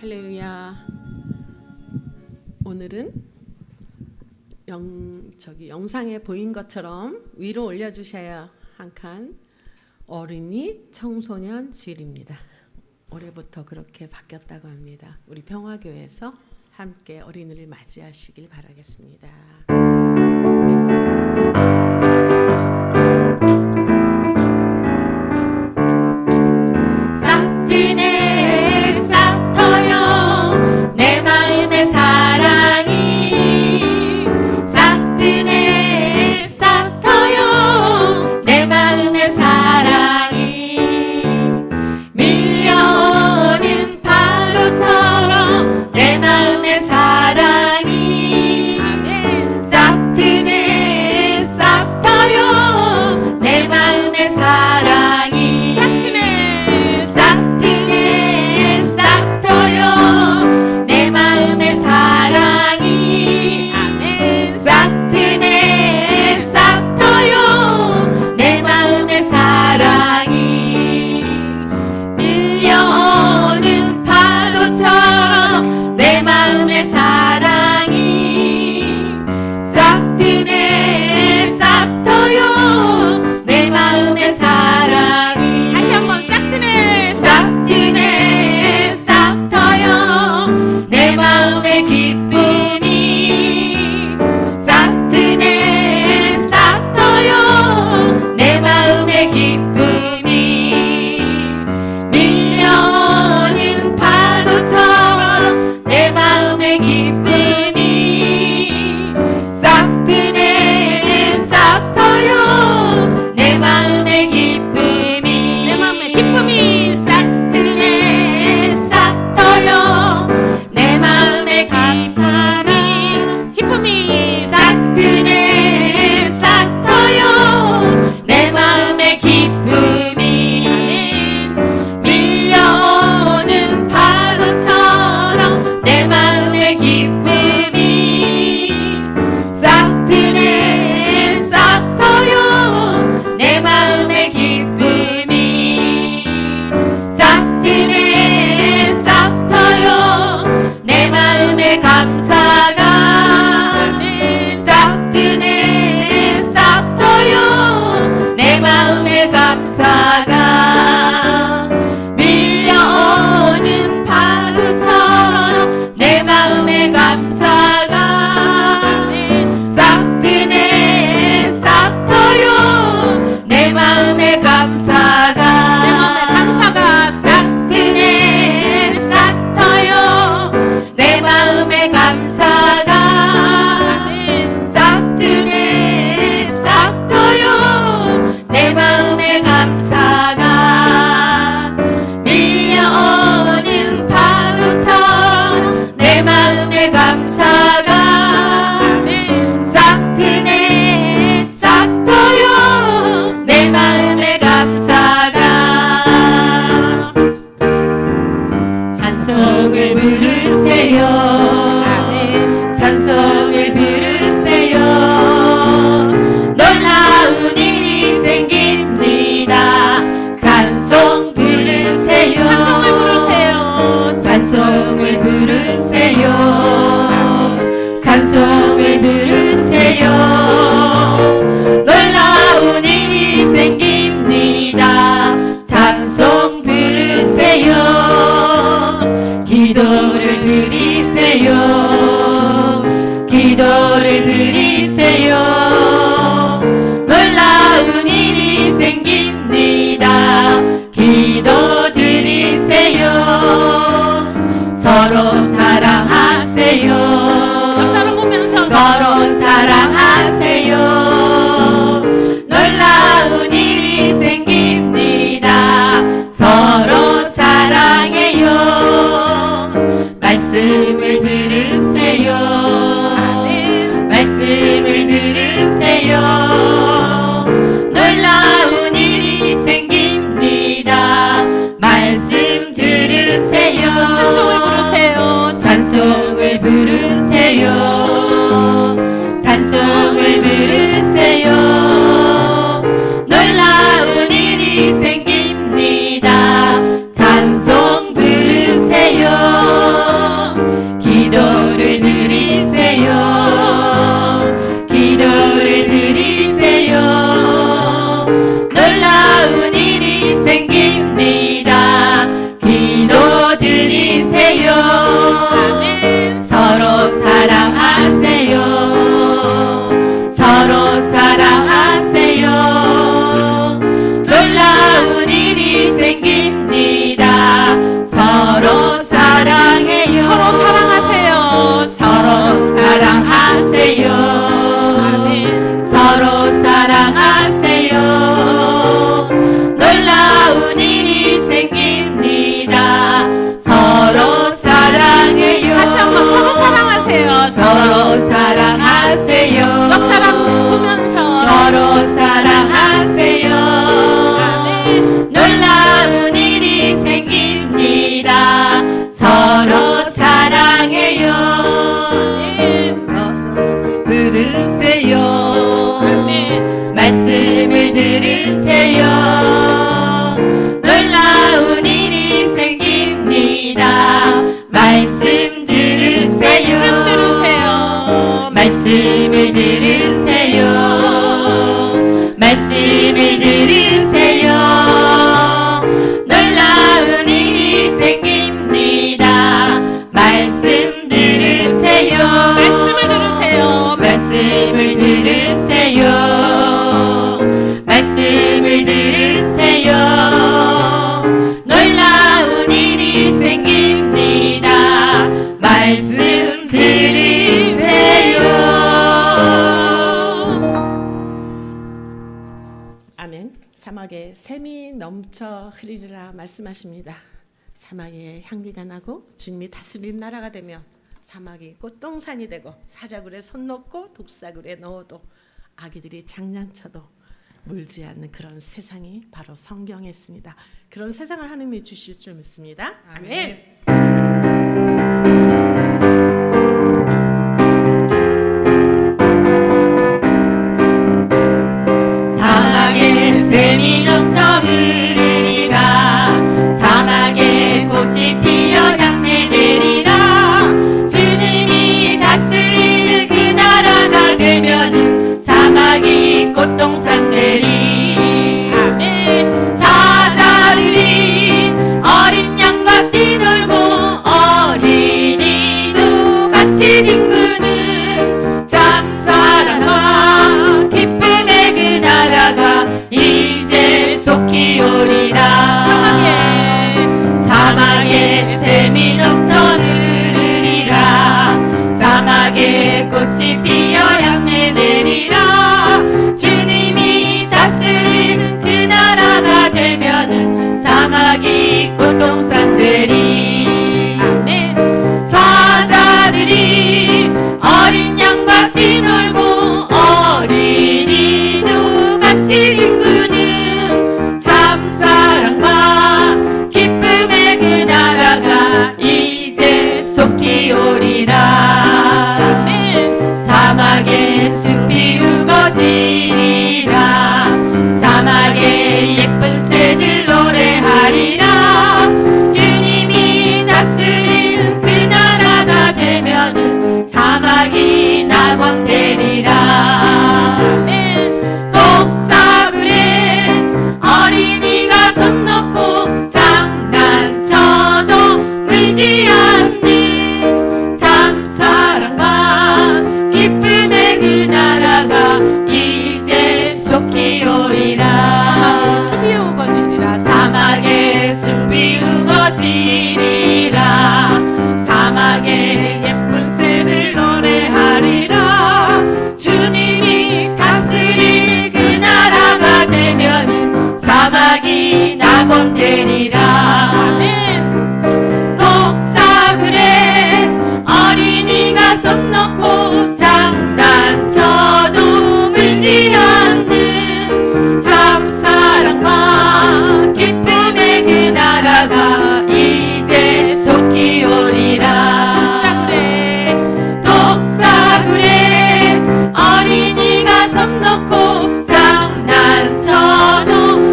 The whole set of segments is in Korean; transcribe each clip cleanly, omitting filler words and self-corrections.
할렐루야. 오늘은 영상에 보인 것처럼 위로 올려주셔야 한 칸 어린이 청소년 주일입니다. 올해부터 그렇게 바뀌었다고 합니다. 우리 평화교회에서 함께 어린이를 맞이하시길 바라겠습니다. 싹 트네 싹 터요 내 마음에 감사 샘이 넘쳐 흐리리라 말씀하십니다. 사막에 향기가 나고 주님이 다스리는 나라가 되며 사막이 꽃동산이 되고 사자굴에 손 놓고 독사굴에 넣어도 아기들이 장난쳐도 물지 않는 그런 세상이 바로 성경에 있습니다. 그런 세상을 하나님이 주실 줄 믿습니다. 아멘. 사막에 샘이 넘쳐 흐르리라. 사막에 꽃이 피어 향내 내리라. 주님이 다스리는 그 나라가 되면은 사막이 꽃동산 되리. 아멘. 사자들이 어린 양과 뛰놀고 어린이도 같이 뒹구는 참사랑과 기쁨의 그 나라가 이제 속히 오리라. 사막에 샘이 넘쳐 흐르리라. 사막에 꽃이 피어 향내 내리라. 주님이 다스리는 그 나라가 되면은 사막이 꽃동산 되리. 아멘. 사자들이 어린 양과 뛰놀고 어린이도 같이 뒹구는 참사랑과 기쁨의 그 나라가 이제 속히 오리라. 아멘. 사막에 숲이 우거지리라. 사막에 예쁜 새들 노래하리라. 주님이 다스릴 그 나라가 되면은 사막이 낙원되리라. 아멘. 독사굴에 어린이가 손 놓고 장난쳐도 물지 않는 참사랑과 기쁨의 그 나라가 이제 속히 오리라. 숲이 우거지리라. 사막에 숲이 우거지리라. 사막에 예쁜 새들 노래하리라. 주님이 다스릴 그 나라가 되면은 사막이 낙원되리라. 아멘. 독사굴에 어린이가 손 놓고 장난쳐도 물지 않는 참사랑과 기쁨의 그 나라가 이제 속히 오리라. 독사굴에 어린이가 손 놓고 장난쳐도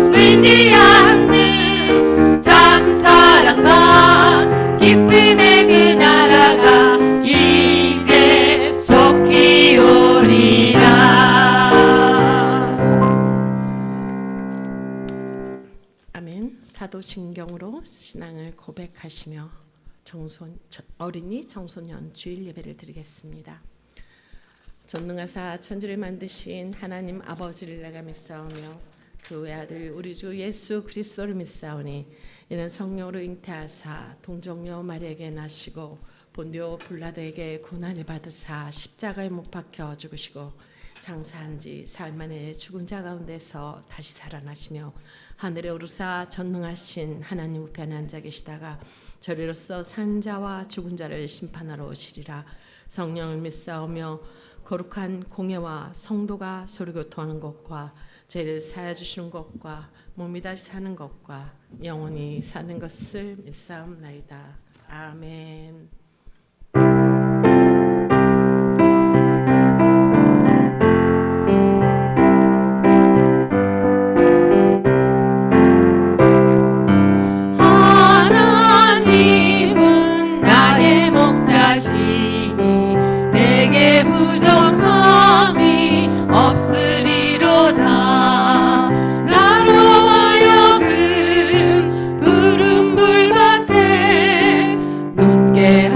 물지 않는 참사랑과 기쁨의 그 나라가 이제 속히 오리라. 아멘. 사도신경으로 신앙을 고백하시며 어린이 청소년 주일 예배를 드리겠습니다. 전능하사 천지를 만드신 하나님 아버지를 내가 믿사오며 그 외아들 우리 주 예수 그리스도를 믿사오니 이는 성령으로 잉태하사 동정녀 마리아에게 나시고 본디오 빌라도에게 고난을 받으사 십자가에 못 박혀 죽으시고 장사한 지 사흘 만에 죽은 자 가운데서 다시 살아나시며 하늘에 오르사 전능하신 하나님 우편에 앉아 계시다가 저리로서 산 자와 죽은 자를 심판하러 오시리라. 성령을 믿사오며 거룩한 공예와 성도가 소리교통하는 것과 죄를 사하여 주시는 것과 몸이 다시 사는 것과 영원히 사는 것을 믿사옵나이다. 아멘. 하나님은 나의 목자시니 내게 부족함이 없으리로다. 나로 하여금 푸른 불밭에 눕게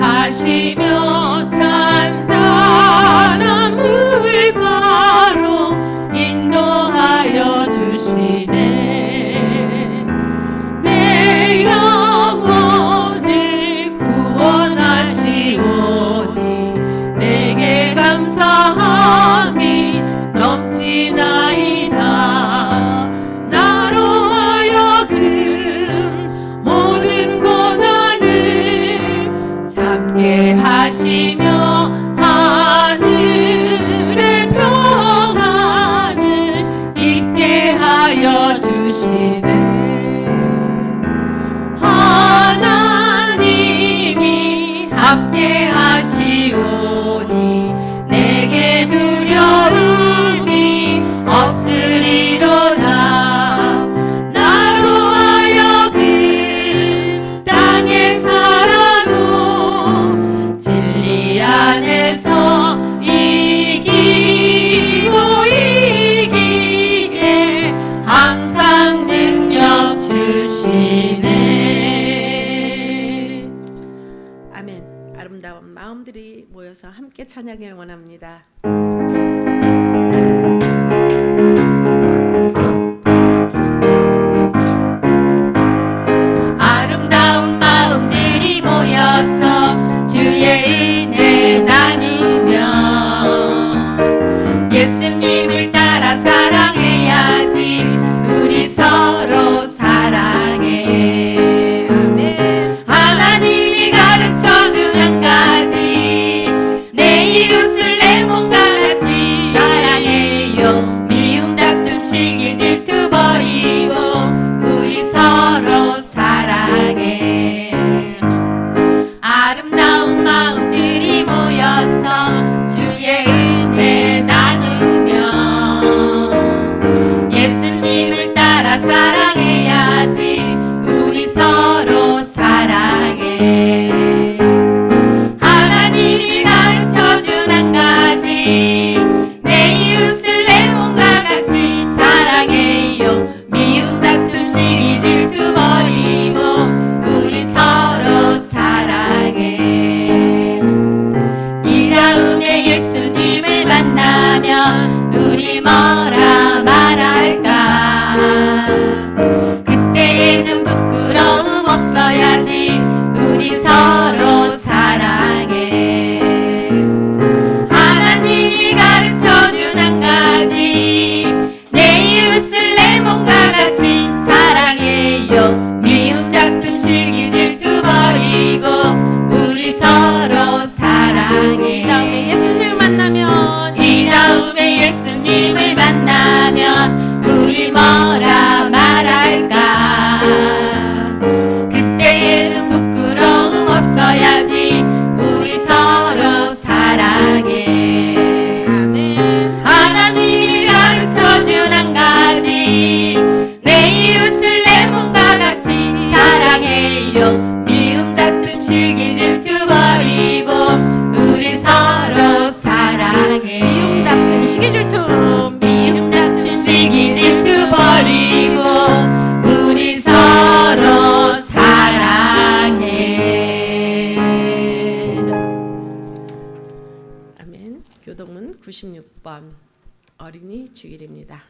모여서 함께 찬양을 원합니다. 아름다운 마음들이 모여서 주의 은혜 나누며 예수님을 따라 사랑해야지. 우리 서로 사랑해. 아멘. 하나님이 가르쳐준 한 가지, 내 이웃을 내 몸과 같이 사랑해요. 미움 다툼 시기 질투 버리고 우리 서로 사랑해. 아름다운 마음들이 모여서 주의 은혜 나누며 예수님을 따라 사랑해야지. 우리 서로 사랑해. 하나님이 가르쳐준 한 가지, 내 이웃을 내 몸과 같이 사랑해요. 미움 다툼 시기 질투 버리고 우리 서로 사랑해. 이 다음에 예수님을 만나면 우리 뭐라 말할까? 그때에는 부끄러움 없어야지. 우리 서로 사랑해. 하나님이 가르쳐준 한 가지, 내 이웃을 내 몸과 같이 사랑해요. 미움 다툼 시기 질투 버리고 우리 서로 사랑해. 이 다음에 예수님을 만나면 이 다음에 예수님을 만나면 우리 뭐라 말할까? 그때에는 부끄러움 없어야지. 우리 서로 사랑해. 아멘. 하나님이 가르쳐준 한 가지, 내 이웃을 내 몸과 같이 사랑해요. 미움 다툼 시기 질투 버리고 우리 서로 사랑해. 미움 다툼 시기 질투 미움 다툼 시기 질투 버리고 우리 서로 사랑해. 아멘. 교동문 96번 어린이 주일입니다.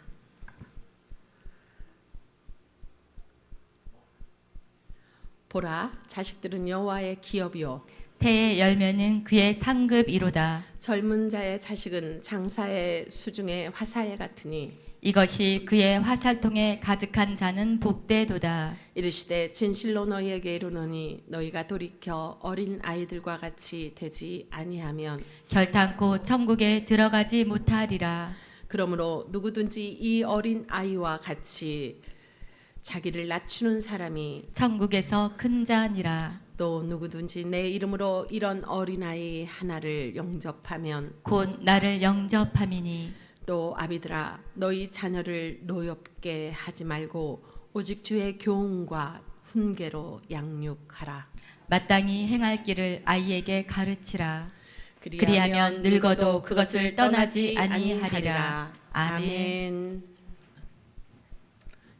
보라, 자식들은 여호와의 기업이요 태의 열매는 그의 상급이로다. 젊은 자의 자식은 장사의 수중의 화살 같으니 이것이 그의 화살통에 가득한 자는 복되도다. 이르시되 진실로 너희에게 이르노니 너희가 돌이켜 어린 아이들과 같이 되지 아니하면 결탄코 천국에 들어가지 못하리라. 그러므로 누구든지 이 어린 아이와 같이 자기를 낮추는 사람이 천국에서 큰 자니라. 또 누구든지 내 이름으로 이런 어린아이 하나를 영접하면 곧 나를 영접함이니. 또 아비들아 너희 자녀를 노엽게 하지 말고 오직 주의 교훈과 훈계로 양육하라. 마땅히 행할 길을 아이에게 가르치라. 그리하면 늙어도 그것을 떠나지 아니하리라. 아멘.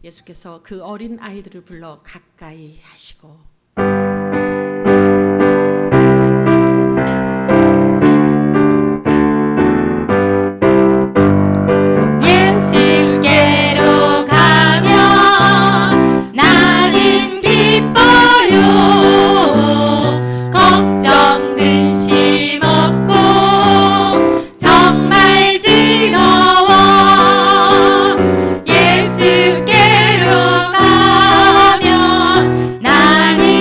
예수께서 그 어린 아이들을 불러 가까이 하시고 예수께로 가면 나는 기뻐요. 걱정 근심 없고 정말 즐거워. 예수께로 가면 나는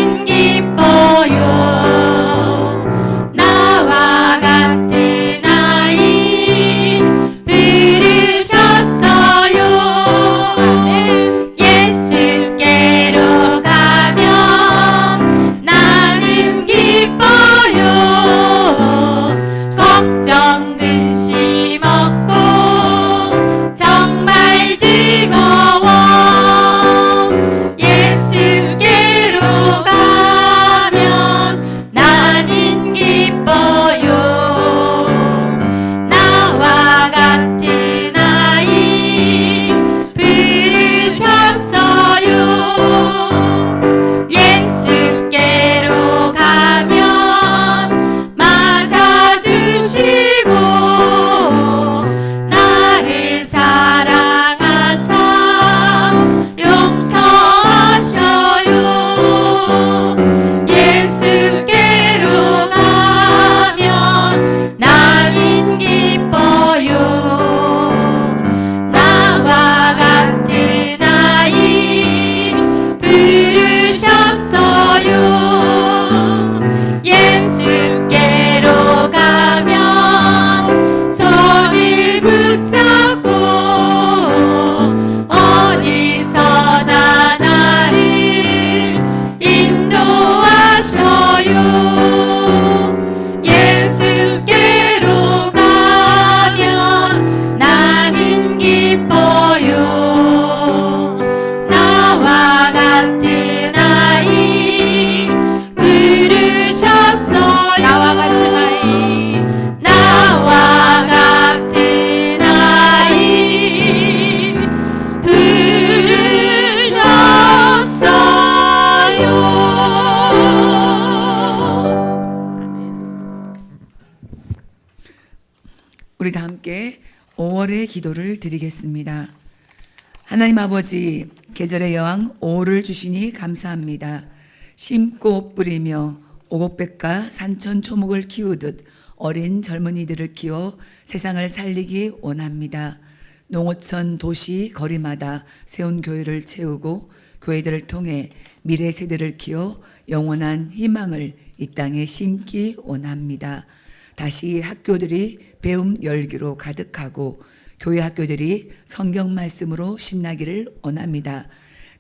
나와 같은 아이 부르셨어요. 나와 같은 아이, 나와 같은 아이 부르셨어요. 우리 다 함께 5월의 기도를 드리겠습니다. 하나님 아버지, 계절의 여왕 5월을 주시니 감사합니다. 심고 뿌리며 오곡백과 산천 초목을 키우듯 어린 젊은이들을 키워 세상을 살리기 원합니다. 농어촌 도시 거리마다 세운 교회를 채우고 교회들을 통해 미래 세대를 키워 영원한 희망을 이 땅에 심기 원합니다. 다시 학교들이 배움 열기로 가득하고 교회 학교들이 성경 말씀으로 신나기를 원합니다.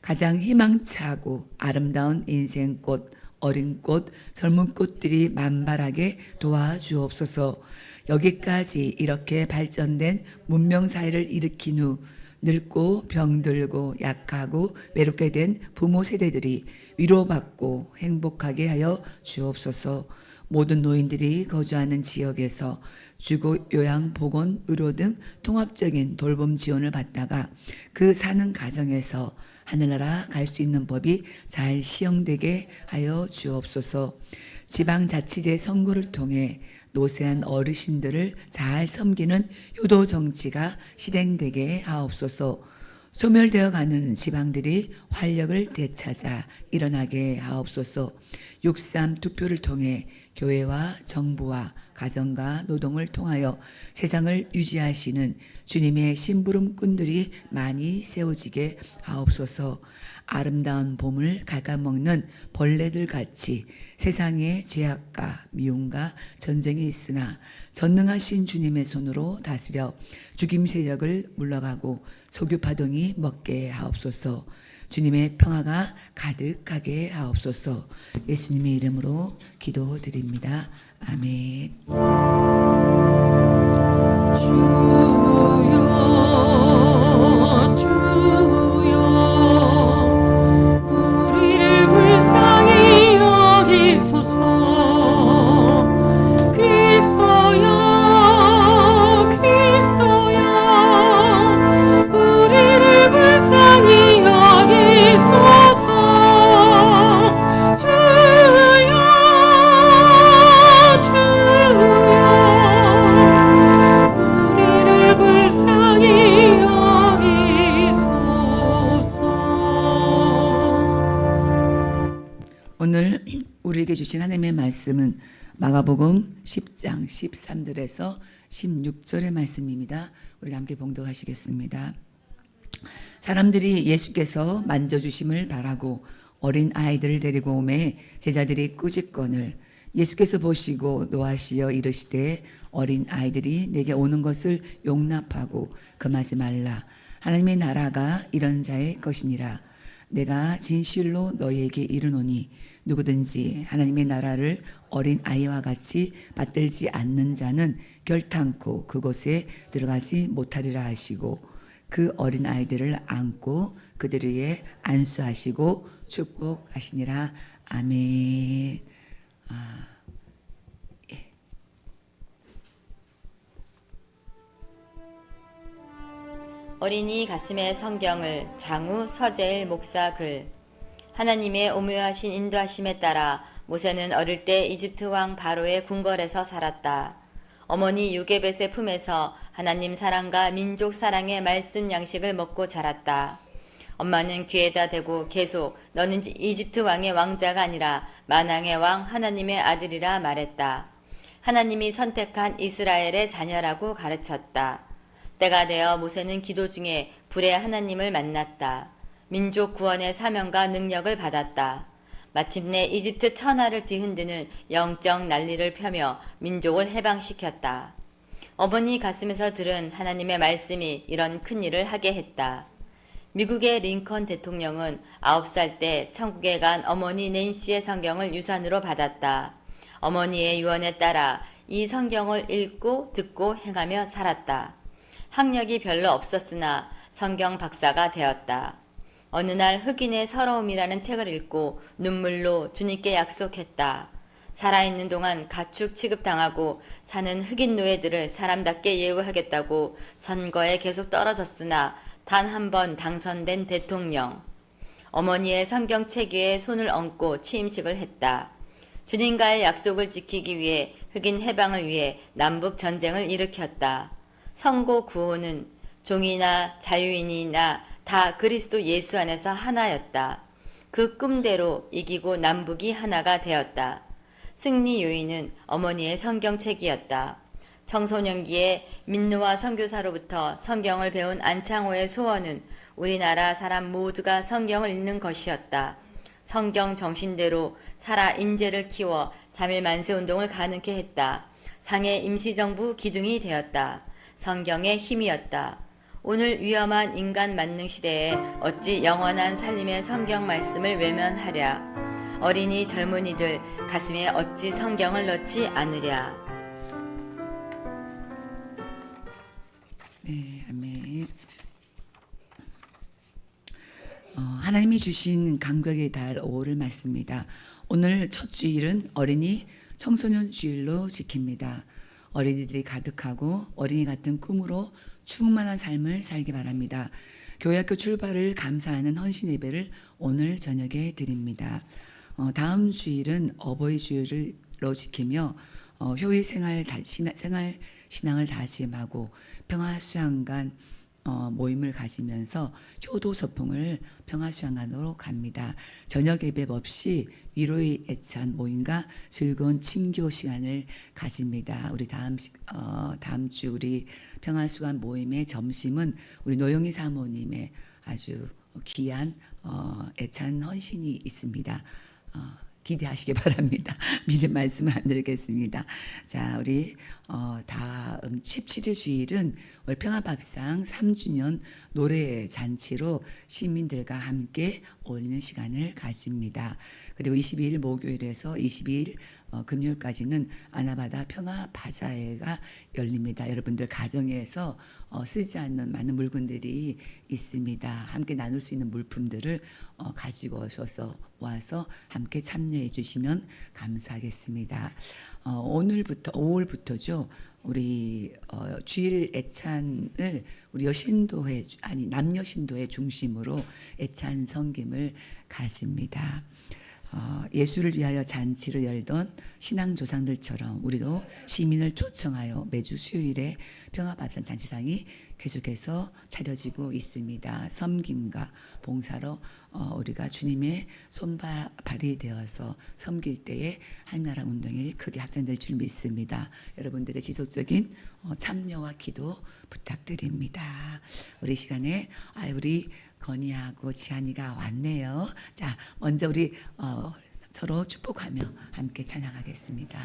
가장 희망차고 아름다운 인생꽃, 어린 꽃, 젊은 꽃들이 만발하게 도와주옵소서. 여기까지 이렇게 발전된 문명사회를 일으킨 후 늙고 병들고 약하고 외롭게 된 부모 세대들이 위로받고 행복하게 하여 주옵소서. 모든 노인들이 거주하는 지역에서 주거, 요양, 보건, 의료 등 통합적인 돌봄 지원을 받다가 그 사는 가정에서 하늘나라 갈 수 있는 법이 잘 시행되게 하여 주옵소서. 지방자치제 선거를 통해 노쇠한 어르신들을 잘 섬기는 효도 정치가 실행되게 하옵소서. 소멸되어 가는 지방들이 활력을 되찾아 일어나게 하옵소서. 6.3 투표를 통해 교회와 정부와 가정과 노동을 통하여 세상을 유지하시는 주님의 심부름꾼들이 많이 세워지게 하옵소서. 아름다운 봄을 갉아먹는 벌레들 같이 세상에 제약과 미움과 전쟁이 있으나 전능하신 주님의 손으로 다스려 죽임 세력을 물러가고 소규 파동이 먹게 하옵소서. 주님의 평화가 가득하게 하옵소서. 예수님의 이름으로 기도드립니다. 아멘. 주여, 주여, 우리를 불쌍히 여기소서. 그리스도여, 그리스도여, 우리를 불쌍히 여기소서. 주여, 주여, 우리를 불쌍히 여기소서. 오늘 우리에게 주신 하나님의 말씀은 마가복음 10장 13절에서 16절의 말씀입니다. 우리 함께 봉독하시겠습니다. 사람들이 예수께서 만져주심을 바라고 어린 아이들을 데리고 오매 제자들이 꾸짖거늘 예수께서 보시고 노하시어 이르시되 어린 아이들이 내게 오는 것을 용납하고 금하지 말라. 하나님의 나라가 이런 자의 것이니라. 내가 진실로 너희에게 이르노니 누구든지 하나님의 나라를 어린 아이와 같이 받들지 않는 자는 결탄코 그곳에 들어가지 못하리라 하시고 그 어린 아이들을 안고 그들 위에 안수하시고 축복하시니라. 아멘. 어린이 가슴의 성경을 장우 서재일 목사 글. 하나님의 오묘하신 인도하심에 따라 모세는 어릴 때 이집트 왕 바로의 궁궐에서 살았다. 어머니 요게벳의 품에서 하나님 사랑과 민족 사랑의 말씀 양식을 먹고 자랐다. 엄마는 귀에다 대고 계속 너는 이집트 왕의 왕자가 아니라 만왕의 왕 하나님의 아들이라 말했다. 하나님이 선택한 이스라엘의 자녀라고 가르쳤다. 때가 되어 모세는 기도 중에 불의 하나님을 만났다. 민족 구원의 사명과 능력을 받았다. 마침내 이집트 천하를 뒤흔드는 영적 난리를 펴며 민족을 해방시켰다. 어머니 가슴에서 들은 하나님의 말씀이 이런 큰일을 하게 했다. 미국의 링컨 대통령은 9살 때 천국에 간 어머니 낸시의 성경을 유산으로 받았다. 어머니의 유언에 따라 이 성경을 읽고 듣고 행하며 살았다. 학력이 별로 없었으나 성경 박사가 되었다. 어느 날 흑인의 서러움이라는 책을 읽고 눈물로 주님께 약속했다. 살아있는 동안 가축 취급당하고 사는 흑인 노예들을 사람답게 예우하겠다고 선거에 계속 떨어졌으나 단 한 번 당선된 대통령. 어머니의 성경책 위에 손을 얹고 취임식을 했다. 주님과의 약속을 지키기 위해 흑인 해방을 위해 남북 전쟁을 일으켰다. 선고 구호는 종이나 자유인이나 다 그리스도 예수 안에서 하나였다. 그 꿈대로 이기고 남북이 하나가 되었다. 승리 요인은 어머니의 성경책이었다. 청소년기에 민누와 선교사로부터 성경을 배운 안창호의 소원은 우리나라 사람 모두가 성경을 읽는 것이었다. 성경 정신대로 살아 인재를 키워 3.1 만세운동을 가능케 했다. 상해 임시정부 기둥이 되었다. 성경의 힘이었다. 오늘 위험한 인간 만능 시대에 어찌 영원한 살림의 성경 말씀을 외면하랴. 어린이 젊은이들 가슴에 어찌 성경을 넣지 않으랴. 네, 아멘. 하나님이 주신 감격의 달 5월 말씀입니다. 오늘 첫 주일은 어린이 청소년 주일로 지킵니다. 어린이들이 가득하고 어린이 같은 꿈으로 충만한 삶을 살기 바랍니다. 교회학교 출발을 감사하는 헌신 예배를 오늘 저녁에 드립니다. 다음 주일은 어버이 주일로 지키며 효의 생활 신앙을 다짐하고 평화수양관 모임을 가지면서 효도 소풍을 평화수양관으로 갑니다. 저녁 예배 없이 위로의 애찬 모임과 즐거운 친교 시간을 가집니다. 우리 다음 주 우리 평화수양관 모임의 점심은 우리 노영희 사모님의 아주 귀한 애찬 헌신이 있습니다. 기대하시기 바랍니다. 미리 말씀 안 드리겠습니다. 자, 우리 다음 17일 주일은 우리 평화밥상 3주년 노래 잔치로 시민들과 함께 어울리는 시간을 가집니다. 그리고 22일 목요일에서 22일 금요일까지는 아나바다 평화바자회가 열립니다. 여러분들 가정에서 쓰지 않는 많은 물건들이 있습니다. 함께 나눌 수 있는 물품들을 가지고 오셔서 와서 함께 참여해 주시면 감사하겠습니다. 오늘부터 5월부터죠. 우리 주일 애찬을 우리 여신도회 남여신도회 중심으로 애찬 섬김을 가집니다. 예수를 위하여 잔치를 열던 신앙 조상들처럼 우리도 시민을 초청하여 매주 수요일에 평화밥상 잔치상이 계속해서 차려지고 있습니다. 섬김과 봉사로 우리가 주님의 손발이 되어서 섬길 때에 한나라 운동이 크게 확장될 줄 믿습니다. 여러분들의 지속적인 참여와 기도 부탁드립니다. 우리 시간에 우리 건이하고 지한이가 왔네요. 자, 먼저 우리 서로 축복하며 함께 찬양하겠습니다.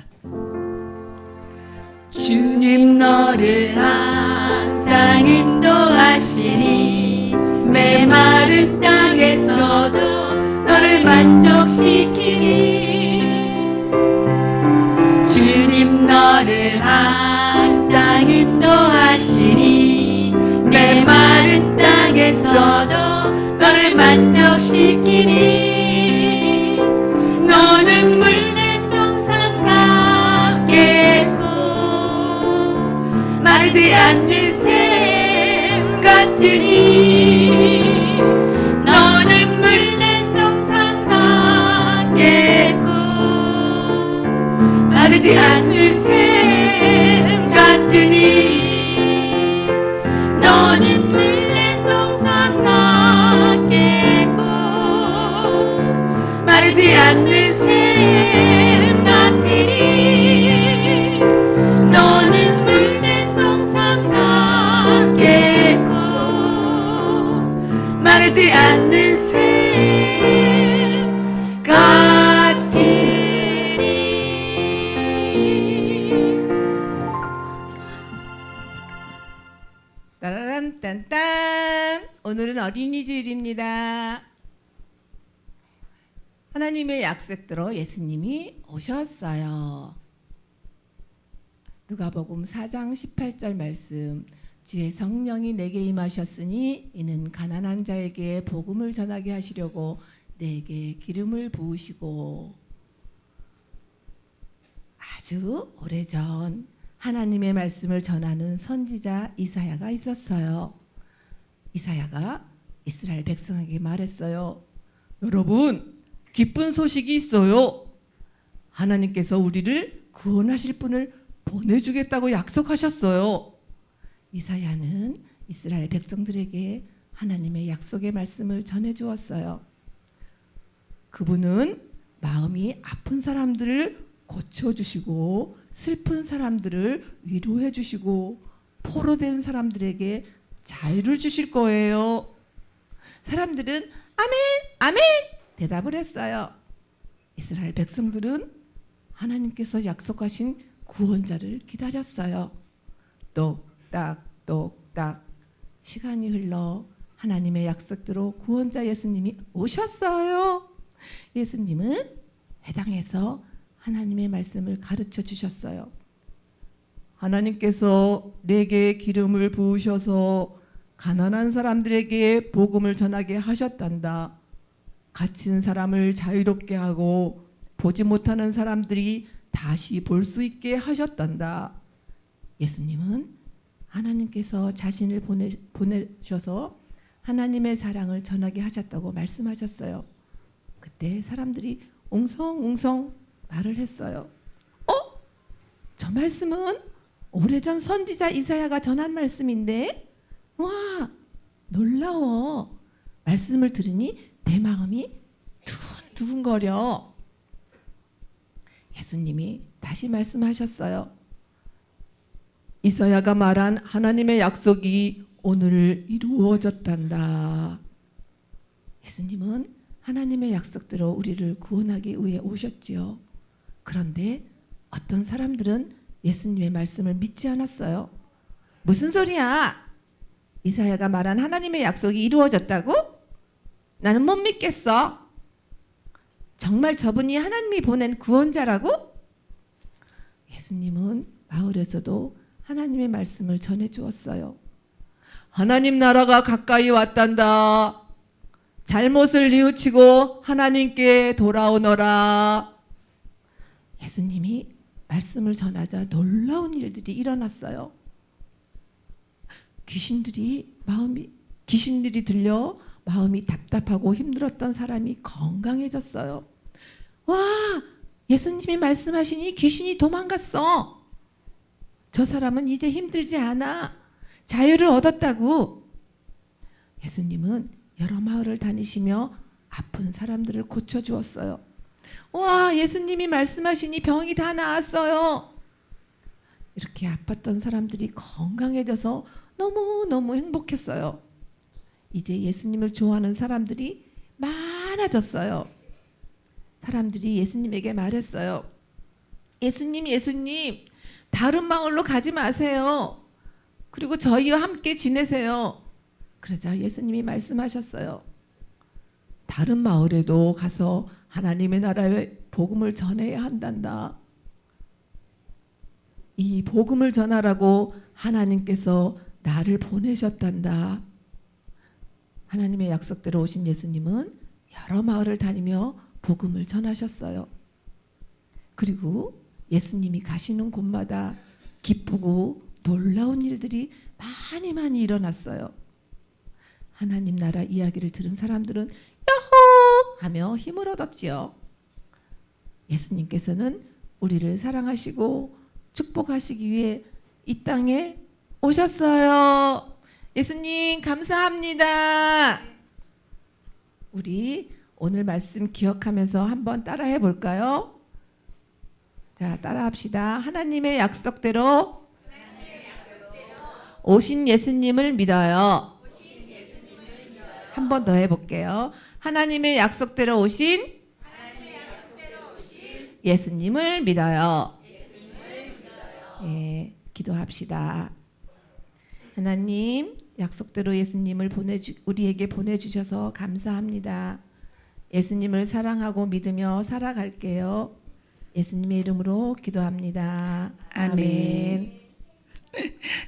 주님 너를 항상 인도하시니 메마른 땅에서도 너를 만족시키니 주님 너를 항상 인도하시니 메마른 땅에서도 너를 만족시키니 너는 물낸 동산 같겠고 마르지 않는 샘 같으니 너는 물낸 동산 같겠고 마르지 않는 샘 같으니 너는 물낸 동산 같겠고 마르지 않는 샘 같으니 너는 물낸 동산 같겠고 마르지 않는 샘 같으니 따라란 딴딴 오늘은 어린이 주일입니다. 하나님의 약속대로 예수님이 오셨어요. 누가복음 4장 18절 말씀 주의 성령이 내게 임하셨으니 이는 가난한 자에게 복음을 전하게 하시려고 내게 기름을 부으시고. 아주 오래전 하나님의 말씀을 전하는 선지자 이사야가 있었어요. 이사야가 이스라엘 백성에게 말했어요. 여러분, 기쁜 소식이 있어요. 하나님께서 우리를 구원하실 분을 보내주겠다고 약속하셨어요. 이사야는 이스라엘 백성들에게 하나님의 약속의 말씀을 전해주었어요. 그분은 마음이 아픈 사람들을 고쳐주시고 슬픈 사람들을 위로해주시고 포로된 사람들에게 자유를 주실 거예요. 사람들은 아멘, 아멘 대답을 했어요. 이스라엘 백성들은 하나님께서 약속하신 구원자를 기다렸어요. 똑딱 시간이 흘러 하나님의 약속대로 구원자 예수님이 오셨어요. 예수님은 회당에서 하나님의 말씀을 가르쳐 주셨어요. 하나님께서 내게 기름을 부으셔서 가난한 사람들에게 복음을 전하게 하셨단다. 갇힌 사람을 자유롭게 하고 보지 못하는 사람들이 다시 볼 수 있게 하셨단다. 예수님은 하나님께서 자신을 보내셔서 하나님의 사랑을 전하게 하셨다고 말씀하셨어요. 그때 사람들이 웅성웅성 말을 했어요. 저 말씀은 오래전 선지자 이사야가 전한 말씀인데, 와, 놀라워. 말씀을 들으니 내 마음이 두근두근거려. 예수님이 다시 말씀하셨어요. 이사야가 말한 하나님의 약속이 오늘 이루어졌단다. 예수님은 하나님의 약속대로 우리를 구원하기 위해 오셨지요. 그런데 어떤 사람들은 예수님의 말씀을 믿지 않았어요. 무슨 소리야? 이사야가 말한 하나님의 약속이 이루어졌다고? 나는 못 믿겠어. 정말 저분이 하나님이 보낸 구원자라고? 예수님은 마을에서도 하나님의 말씀을 전해 주었어요. 하나님 나라가 가까이 왔단다. 잘못을 뉘우치고 하나님께 돌아오너라. 예수님이 말씀을 전하자 놀라운 일들이 일어났어요. 귀신들이 들려 마음이 답답하고 힘들었던 사람이 건강해졌어요. 와, 예수님이 말씀하시니 귀신이 도망갔어. 저 사람은 이제 힘들지 않아. 자유를 얻었다고. 예수님은 여러 마을을 다니시며 아픈 사람들을 고쳐주었어요. 와, 예수님이 말씀하시니 병이 다 나았어요. 이렇게 아팠던 사람들이 건강해져서 너무너무 행복했어요. 이제 예수님을 좋아하는 사람들이 많아졌어요. 사람들이 예수님에게 말했어요. 예수님, 다른 마을로 가지 마세요. 그리고 저희와 함께 지내세요. 그러자 예수님이 말씀하셨어요. 다른 마을에도 가서 하나님의 나라의 복음을 전해야 한단다. 이 복음을 전하라고 하나님께서 나를 보내셨단다. 하나님의 약속대로 오신 예수님은 여러 마을을 다니며 복음을 전하셨어요. 그리고 예수님이 가시는 곳마다 기쁘고 놀라운 일들이 많이 일어났어요. 하나님 나라 이야기를 들은 사람들은 야호! 하며 힘을 얻었지요. 예수님께서는 우리를 사랑하시고 축복하시기 위해 이 땅에 오셨어요. 예수님 감사합니다. 우리 오늘 말씀 기억하면서 한번 따라해 볼까요? 자, 따라합시다. 하나님의 약속대로 오신 예수님을 믿어요. 한 번 더 해볼게요. 하나님의 약속대로 오신 예수님을 믿어요. 예, 기도합시다. 하나님, 약속대로 예수님을 우리에게 보내주셔서 감사합니다. 예수님을 사랑하고 믿으며 살아갈게요. 예수님의 이름으로 기도합니다. 아멘.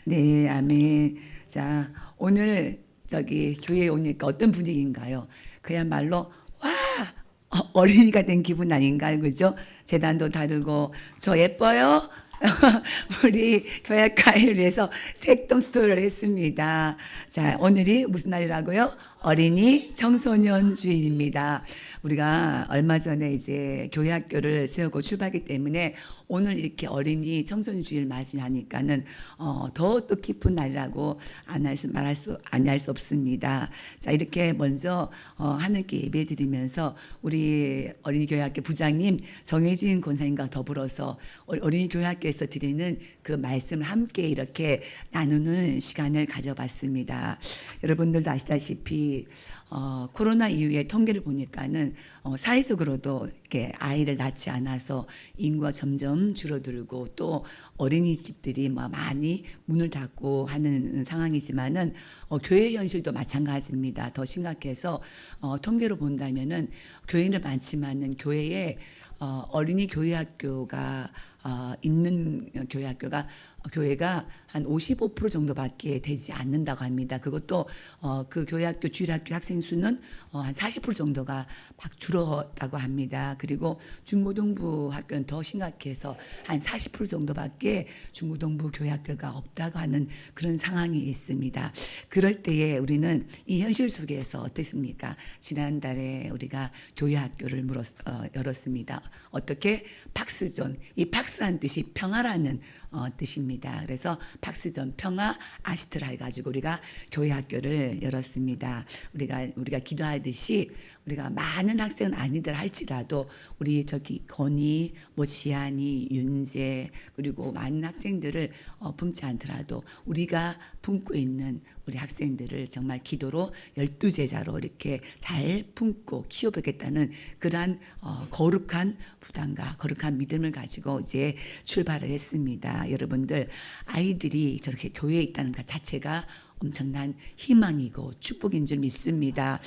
네, 아멘. 자, 오늘 저기 교회에 오니까 어떤 분위기인가요? 그야말로 와, 어린이가 된 기분 아닌가요? 그죠? 재단도 다르고 저 예뻐요? 우리 교약과를 위해서 색동 스토리를 했습니다. 자, 오늘이 무슨 날이라고요? 어린이 청소년 주일입니다. 우리가 얼마 전에 이제 교회학교를 세우고 출발하기 때문에 오늘 이렇게 어린이 청소년 주일 맞이하니까는 더 뜻깊은 날이라고 말할 수 없습니다. 자, 이렇게 먼저 하나님께 예배드리면서 우리 어린이 교회학교 부장님 정혜진 권사님과 더불어서 어린이 교회학교에서 드리는 그 말씀을 함께 이렇게 나누는 시간을 가져봤습니다. 여러분들도 아시다시피 코로나 이후에 통계를 보니까는 사회적으로도 이렇게 아이를 낳지 않아서 인구가 점점 줄어들고 또 어린이집들이 많이 문을 닫고 하는 상황이지만은 교회 현실도 마찬가지입니다. 더 심각해서 통계로 본다면은 교회는 많지만은 교회에 어린이 교회학교가 있는 교회가 한 55% 정도밖에 되지 않는다고 합니다. 그것도 그 교회학교 주일학교 학생 수는 한 40% 정도가 막 줄었다고 합니다. 그리고 중고등부 학교는 더 심각해서 한 40% 정도밖에 중고등부 교회학교가 없다고 하는 그런 상황이 있습니다. 그럴 때에 우리는 이 현실 속에서 어떻습니까? 지난달에 우리가 교회학교를 열었습니다. 어떻게? 팍스존. 이 팍스란 뜻이 평화라는 뜻입니다. 그래서 팍스존 평화 아시트라 해가지고 우리가 교회 학교를 열었습니다. 우리가 기도하듯이 우리가 많은 학생은 아니들 할지라도 우리 저기 건희, 지안이, 윤재 그리고 많은 학생들을 품지 않더라도 우리가 품고 있는 우리 학생들을 정말 기도로 12제자로 이렇게 잘 품고 키워보겠다는 그러한 거룩한 부담과 거룩한 믿음을 가지고 이제 출발을 했습니다. 여러분들 아이들이 저렇게 교회에 있다는 것 자체가 엄청난 희망이고 축복인 줄 믿습니다.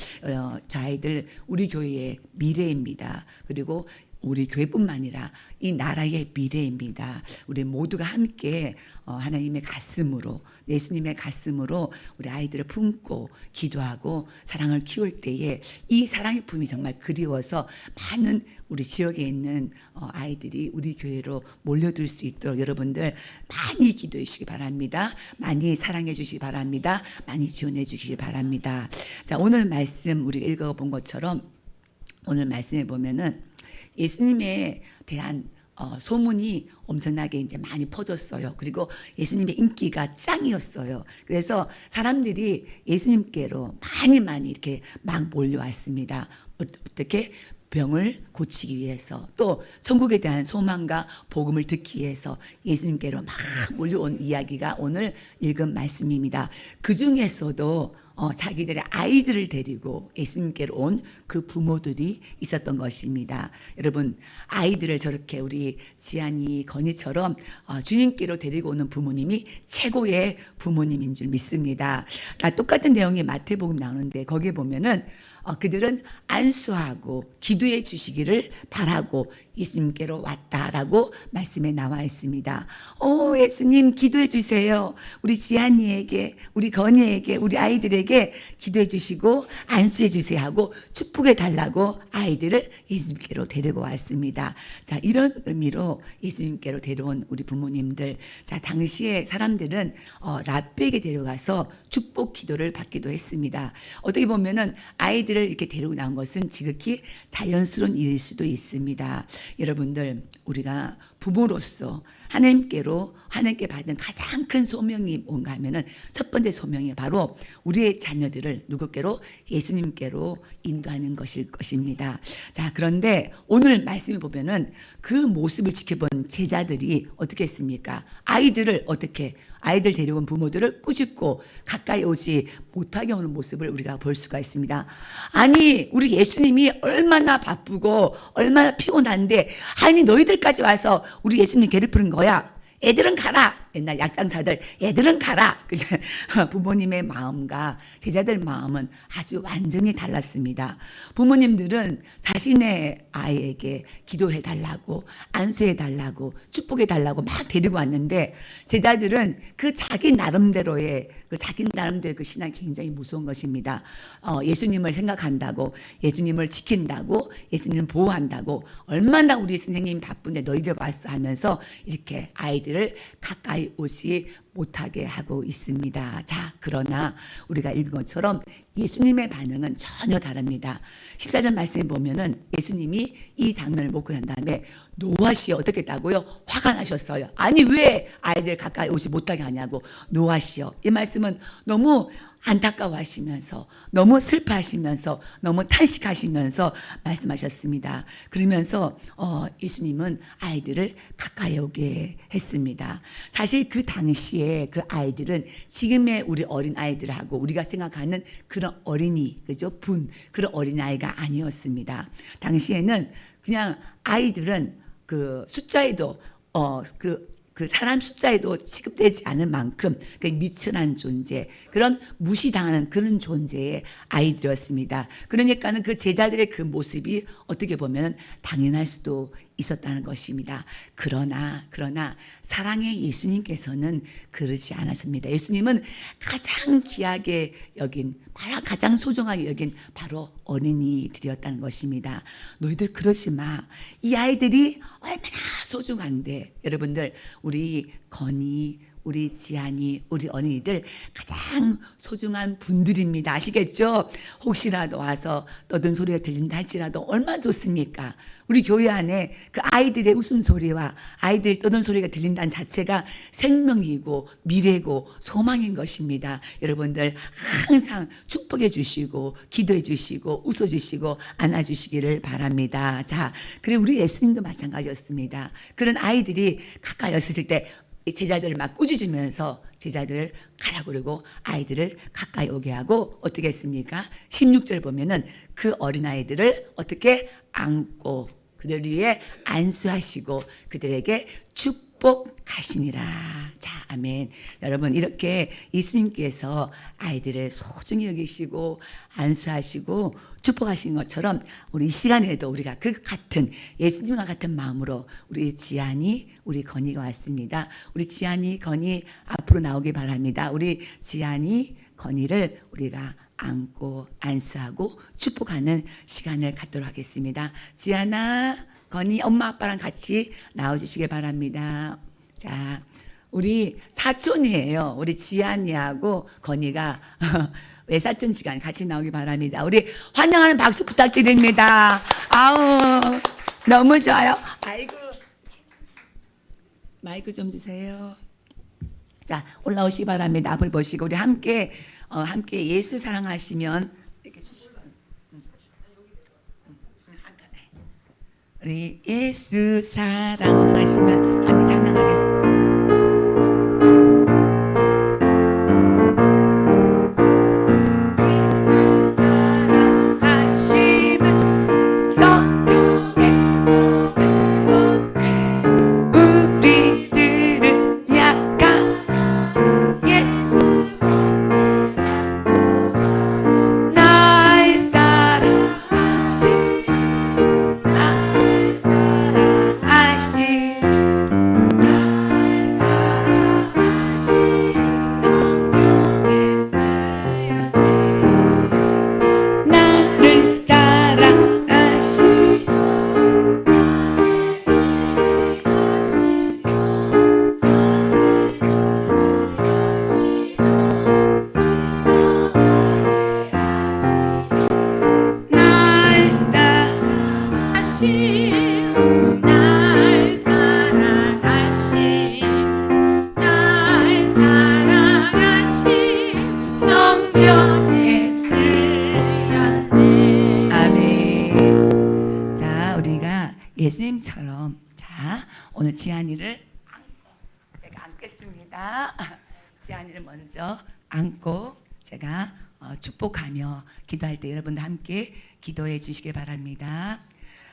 저 아이들 우리 교회의 미래입니다. 그리고 우리 교회뿐만 아니라 이 나라의 미래입니다. 우리 모두가 함께 하나님의 가슴으로 예수님의 가슴으로 우리 아이들을 품고 기도하고 사랑을 키울 때에 이 사랑의 품이 정말 그리워서 많은 우리 지역에 있는 아이들이 우리 교회로 몰려들 수 있도록 여러분들 많이 기도해 주시기 바랍니다. 많이 사랑해 주시기 바랍니다. 많이 지원해 주시기 바랍니다. 자, 오늘 말씀 우리가 읽어본 것처럼 오늘 말씀에 보면은 예수님에 대한 소문이 엄청나게 이제 많이 퍼졌어요. 그리고 예수님의 인기가 짱이었어요. 그래서 사람들이 예수님께로 많이 이렇게 막 몰려왔습니다. 어떻게? 병을 고치기 위해서 또 천국에 대한 소망과 복음을 듣기 위해서 예수님께로 막 몰려온 이야기가 오늘 읽은 말씀입니다. 그 중에서도 자기들의 아이들을 데리고 예수님께로 온 그 부모들이 있었던 것입니다. 여러분 아이들을 저렇게 우리 지안이 건이처럼 주님께로 데리고 오는 부모님이 최고의 부모님인 줄 믿습니다. 똑같은 내용이 마태복음 나오는데 거기에 보면은 그들은 안수하고 기도해 주시기를 바라고 예수님께로 왔다라고 말씀에 나와 있습니다. 예수님 기도해 주세요. 우리 지안이에게 우리 건이에게 우리 아이들에게 기도해 주시고 안수해 주세요 하고 축복해 달라고 아이들을 예수님께로 데리고 왔습니다. 자, 이런 의미로 예수님께로 데려온 우리 부모님들, 자, 당시에 사람들은 랍비에게 데려가서 축복 기도를 받기도 했습니다. 어떻게 보면은 아이들을 이렇게 데리고 나온 것은 지극히 자연스러운 일일 수도 있습니다. 여러분들 우리가 부모로서 하나님께 받은 가장 큰 소명이 뭔가 하면은 첫 번째 소명이 바로 우리의 자녀들을 누구께로? 예수님께로 인도하는 것일 것입니다. 자, 그런데 오늘 말씀을 보면은 그 모습을 지켜본 제자들이 어떻게 했습니까? 아이들 데려온 부모들을 꾸짖고 가까이 오지 못하게 오는 모습을 우리가 볼 수가 있습니다. 아니 우리 예수님이 얼마나 바쁘고 얼마나 피곤한데 아니 너희들까지 와서 우리 예수님 괴롭히는 거야. 애들은 가라. 옛날 약장사들 얘들은 가라. 그죠? 부모님의 마음과 제자들 마음은 아주 완전히 달랐습니다. 부모님들은 자신의 아이에게 기도해 달라고 안수해 달라고 축복해 달라고 막 데리고 왔는데 제자들은 그 자기 나름대로의 그 신앙이 굉장히 무서운 것입니다. 예수님을 생각한다고, 예수님을 지킨다고, 예수님을 보호한다고, 얼마나 우리 선생님 바쁜데 너희들 왔어 하면서 이렇게 아이들을 가까이 오지 못하게 하고 있습니다. 자, 그러나 우리가 읽은 것처럼 예수님의 반응은 전혀 다릅니다. 14절 말씀에 보면은 예수님이 이 장면을 보고 난 다음에 노아씨 어떻게 했다고요? 화가 나셨어요. 아니 왜 아이들 가까이 오지 못하게 하냐고. 노아씨요. 이 말씀은 너무 안타까워하시면서 너무 슬퍼하시면서 너무 탄식하시면서 말씀하셨습니다. 그러면서 예수님은 아이들을 가까이 오게 했습니다. 사실 그 당시에 그 아이들은 지금의 우리 어린 아이들하고 우리가 생각하는 그런 어린이, 그죠? 그런 어린 아이가 아니었습니다. 당시에는 그냥 아이들은 그 숫자에도 그 사람 숫자에도 취급되지 않을 만큼 그 미천한 존재, 그런 무시당하는 그런 존재의 아이들이었습니다. 그러니까는 그 제자들의 그 모습이 어떻게 보면 당연할 수도 있었다는 것입니다. 그러나 사랑의 예수님께서는 그러지 않았습니다. 예수님은 가장 귀하게 여긴, 가장 소중하게 여긴 바로 어린이들이었다는 것입니다. 너희들 그러지 마. 이 아이들이 얼마나 소중한데. 여러분들, 우리 건이, 우리 지안이, 우리 어린이들 가장 소중한 분들입니다. 아시겠죠? 혹시라도 와서 떠든 소리가 들린다 할지라도 얼마나 좋습니까? 우리 교회 안에 그 아이들의 웃음소리와 아이들 떠든 소리가 들린다는 자체가 생명이고 미래고 소망인 것입니다. 여러분들 항상 축복해 주시고 기도해 주시고 웃어 주시고 안아 주시기를 바랍니다. 자, 그리고 우리 예수님도 마찬가지였습니다. 그런 아이들이 가까이 왔을 때 제자들을 막 꾸짖으면서 제자들을 가라 그러고 아이들을 가까이 오게 하고 어떻게 했습니까? 16절 보면은 그 어린아이들을 어떻게 안고 그들 위에 안수하시고 그들에게 축복하시니라. 자, 아멘. 여러분, 이렇게 예수님께서 아이들을 소중히 여기시고 안수하시고 축복하신 것처럼 우리 이 시간에도 우리가 그 같은 예수님과 같은 마음으로 우리 지안이, 우리 건이가 왔습니다. 우리 지안이, 건이 앞으로 나오기 바랍니다. 우리 지안이, 건이를 우리가 안고 안수하고 축복하는 시간을 갖도록 하겠습니다. 지안아, 건이 엄마 아빠랑 같이 나와주시길 바랍니다. 자, 우리 사촌이에요. 우리 지안이하고 건이가 외사촌 시간 같이 나오기 바랍니다. 우리 환영하는 박수 부탁드립니다. 아우, 너무 좋아요. 아이고, 마이크 좀 주세요. 자, 올라오시기 바랍니다. 앞을 보시고 우리 함께 예수 사랑하시면 이렇게 주시면 우리 예수 사랑하시면 함께 찬양하겠습니다. 예수님처럼 자 오늘 지안이를 안고 제가 안겠습니다. 지안이를 먼저 안고 제가 축복하며 기도할 때 여러분들 함께 기도해 주시기 바랍니다.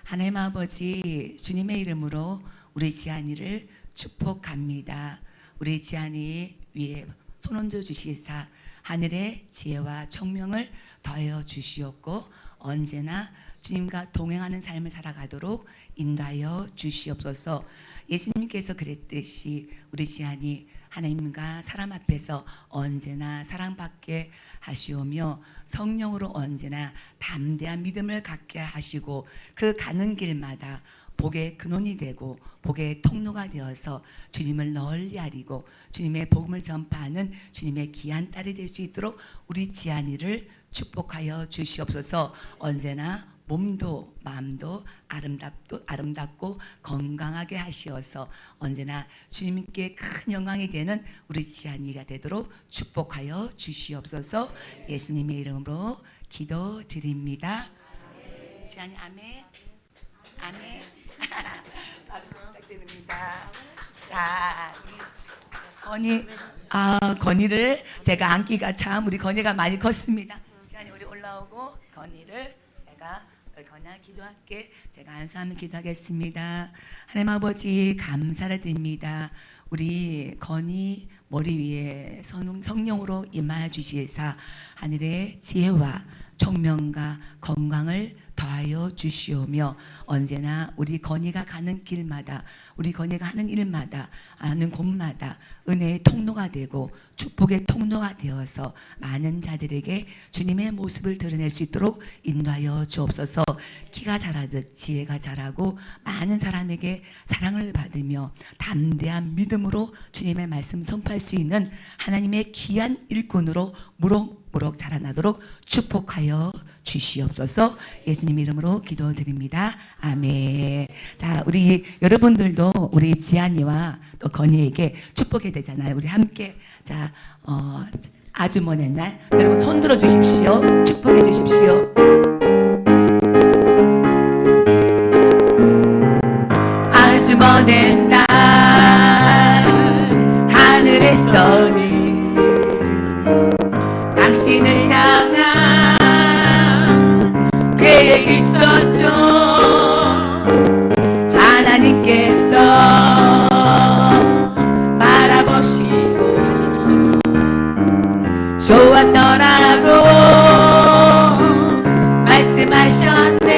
하나님 아버지 주님의 이름으로 우리 지안이를 축복합니다. 우리 지안이 위에 손얹어 주시사 하늘의 지혜와 총명을 더하여 주시옵고 언제나 주님과 동행하는 삶을 살아가도록 인도하여 주시옵소서. 예수님께서 그랬듯이 우리 지안이 하나님과 사람 앞에서 언제나 사랑받게 하시오며 성령으로 언제나 담대한 믿음을 갖게 하시고 그 가는 길마다 복의 근원이 되고 복의 통로가 되어서 주님을 널리 알리고 주님의 복음을 전파하는 주님의 귀한 딸이 될 수 있도록 우리 지안이를 축복하여 주시옵소서. 언제나 몸도 마음도 아름답고 건강하게 하시어서 언제나 주님께 큰 영광이 되는 우리 지안이가 되도록 축복하여 주시옵소서. 예수님의 이름으로 기도드립니다. 지안이 아멘. 아멘. 박수 부탁드립니다. 자, 우리 건이를 제가 안기가 참 우리 건이가 많이 컸습니다. 지안이 우리 올라오고 건이를 제가 건이야 기도할게. 제가 안수하면 기도하겠습니다. 하나님 아버지 감사를 드립니다. 우리 건이 머리 위에 성령으로 임하여 주시사 하늘의 지혜와 총명과 건강을 더하여 주시오며 언제나 우리 건이가 가는 길마다 우리 건이가 하는 일마다 하는 곳마다 은혜의 통로가 되고 축복의 통로가 되어서 많은 자들에게 주님의 모습을 드러낼 수 있도록 인도하여 주옵소서. 키가 자라듯 지혜가 자라고 많은 사람에게 사랑을 받으며 담대한 믿음으로 주님의 말씀 선포할 수 있는 하나님의 귀한 일꾼으로 무럭무럭 자라나도록 축복하여 주시옵소서. 예수님 이름으로 기도드립니다. 아멘. 자, 우리 여러분들도 우리 지안이와 또 건이에게 축복해야 되잖아요. 우리 함께 자 아주 먼 옛날 여러분 손 들어 주십시오. 축복해 주십시오. 아주 먼 옛날 하늘에서는 당신을 향한 계획이 있었죠. 하나님께서 바라보시고 좋았더라고 말씀하셨네.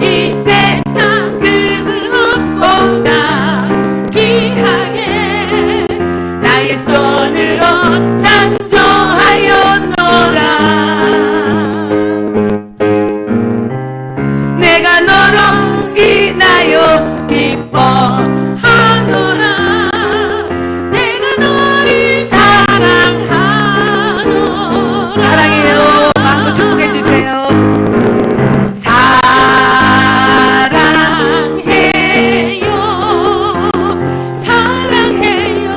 이 세상 그 무엇보다 귀하게 나의 손으로 창조하였노라. 내가 너로 인하여 기뻐하노라. 내가 너를 사랑하노라. 사랑해요. 마음으로 축복해 주세요. 사랑해요. 사랑해요.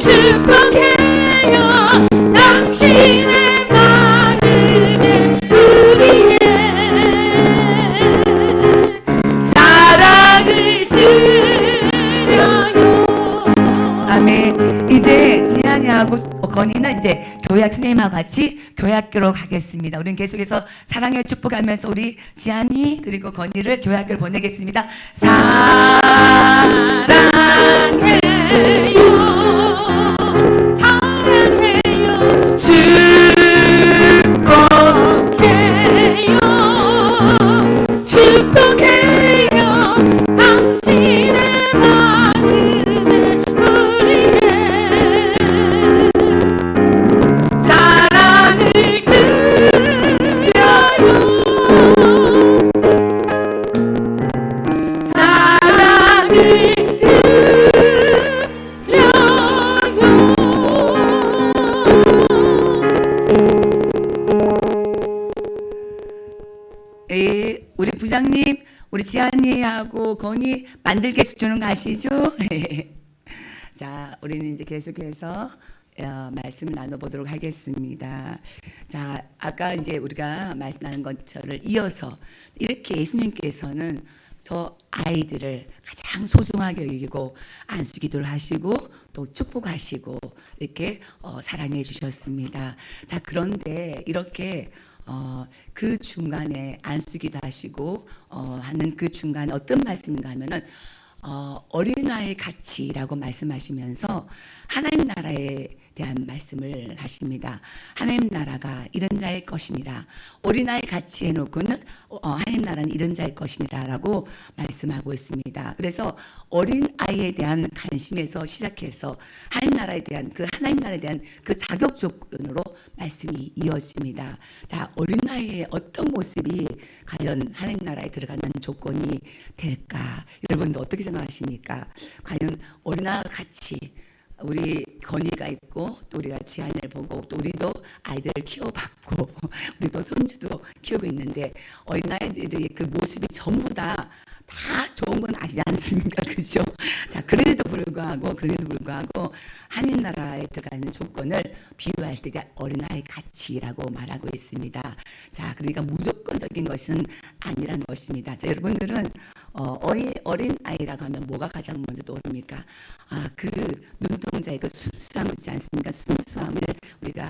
축복해요. 당신의 마음을 우리의 사랑을 드려요. 아멘. 이제 지안이하고 건이는 이제 교회 선생님하고 같이 교회학교로 가겠습니다. 우리는 계속해서 사랑의 축복하면서 우리 지안이 그리고 건이를 교회학교로 보내겠습니다. 사랑해요. 사랑해요. 축복해요. 축복해요. 당신의 마음을 우리의 사랑을 드려요. 사랑을 우리 부장님, 우리 지안이하고 건이 만들게 주는 거 아시죠? 자, 우리는 이제 계속해서 말씀을 나눠보도록 하겠습니다. 자, 아까 이제 우리가 말씀 나눈 것처럼 이어서 이렇게 예수님께서는 저 아이들을 가장 소중하게 여기고 안수기도를 하시고 또 축복하시고 이렇게 사랑해 주셨습니다. 자, 그런데 이렇게 그 중간에 안수기도 하시고 하는 그 중간에 어떤 말씀인가 하면은 어린아이의 가치라고 말씀하시면서 하나님 나라에 대한 말씀을 하십니다. 하나님 나라가 이런 자의 것이니라. 어린아이 같이 해놓고는 하나님 나라는 이런 자의 것이니라라고 말씀하고 있습니다. 그래서 어린아이에 대한 관심에서 시작해서 하나님 나라에 대한 그 자격 조건으로 말씀이 이어집니다. 자, 어린아이의 어떤 모습이 과연 하나님 나라에 들어가는 조건이 될까? 여러분도 어떻게 생각하십니까? 과연 어린아이와 같이 우리 건의가 있고 또 우리가 지안을 보고 또 우리도 아이들을 키워봤고 우리도 손주도 키우고 있는데 어린아이들의 그 모습이 전부 다 좋은 건 아니지 않습니까? 그죠? 자, 그럼에도 불구하고 하나님 나라에 들어가는 조건을 비유할 때가 어린아이 가치라고 말하고 있습니다. 자, 그러니까 무조건적인 것은 아니라는 것입니다. 자, 여러분들은 어린 아이라고 하면 뭐가 가장 먼저 떠오릅니까? 그 눈동자의 그 순수함이지 않습니까? 순수함을 우리가